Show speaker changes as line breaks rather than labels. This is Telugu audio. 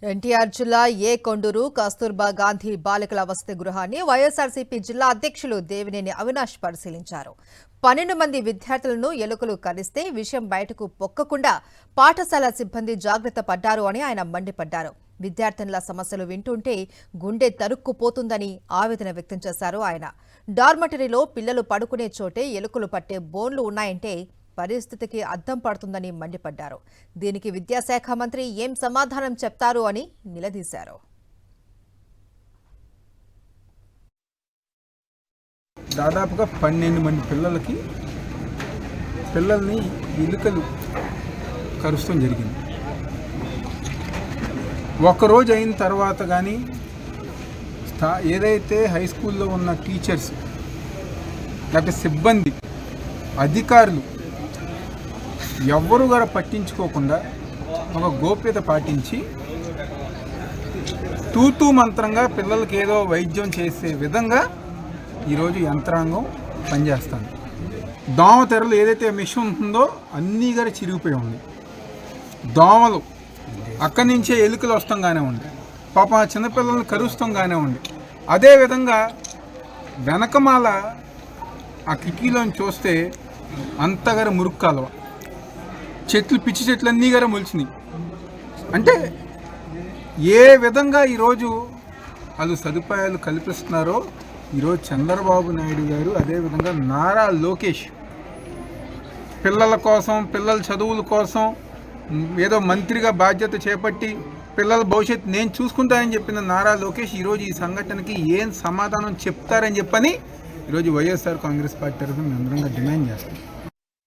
ఎన్టీఆర్ జిల్లా కొండూరు కస్తూర్బా గాంధీ బాలికల వసతి గృహాన్ని వైఎస్ఆర్సీపీ జిల్లా అధ్యక్షులు దేవినేని అవినాష్ పరిశీలించారు. 12 మంది విద్యార్థులను ఎలుకలు కరిస్తే విషయం బయటకు పొక్కకుండా పాఠశాల సిబ్బంది జాగ్రత్త పడ్డారు అని ఆయన మండిపడ్డారు. విద్యార్థినుల సమస్యలు వింటుంటే గుండె తరుక్కుపోతుందని ఆవేదన వ్యక్తం చేశారు. ఆయన డార్మటరీలో పిల్లలు పడుకునే చోటే ఎలుకలు పట్టే బోన్లు ఉన్నాయంటే పరిస్థితికి అద్దం పడుతుందని మండిపడ్డారు. దీనికి విద్యాశాఖ మంత్రి ఏం సమాధానం చెప్తారు అని నిలదీశారు.
దాదాపుగా 12 మంది పిల్లల్ని ఎలుకలు కరుస్తూ జరిగింది. ఒకరోజు అయిన తర్వాత కానీ ఏదైతే హై స్కూల్లో ఉన్న టీచర్స్ లేకపోతే సిబ్బంది అధికారులు ఎవ్వరు కూడా పట్టించుకోకుండా ఒక గోప్యత పాటించి తూతూ మంత్రంగా పిల్లలకి ఏదో వైద్యం చేసే విధంగా ఈరోజు యంత్రాంగం పనిచేస్తుంది. దోమతెరలు ఏదైతే మిషన్ ఉంటుందో అన్నీ కూడా చిరిగిపోయి ఉంది. దోమలు అక్కడి నుంచే ఎలుకలు వస్తాంగానే ఉంది. పాపం ఆ చిన్నపిల్లల్ని కరుస్తాంగానే ఉంది. అదేవిధంగా వెనకమాల ఆ కిటికీలోని చూస్తే అంతగార మురుగు కాలువ, చెట్లు పిచ్చి చెట్లు అన్నీ గారా మొలిచినాయి. అంటే ఏ విధంగా ఈరోజు వాళ్ళు సదుపాయాలు కల్పిస్తున్నారో ఈరోజు చంద్రబాబు నాయుడు గారు, అదేవిధంగా నారా లోకేష్ పిల్లల కోసం, పిల్లల చదువుల కోసం ఏదో మంత్రిగా బాధ్యత చేపట్టి పిల్లల భవిష్యత్తు నేను చూసుకుంటానని చెప్పిన నారా లోకేష్ ఈరోజు ఈ సంఘటనకి ఏం సమాధానం చెప్తారని చెప్పని ఈరోజు వైఎస్ఆర్ కాంగ్రెస్ పార్టీ తరఫున మేము అందరంగా డిమాండ్ చేస్తాం.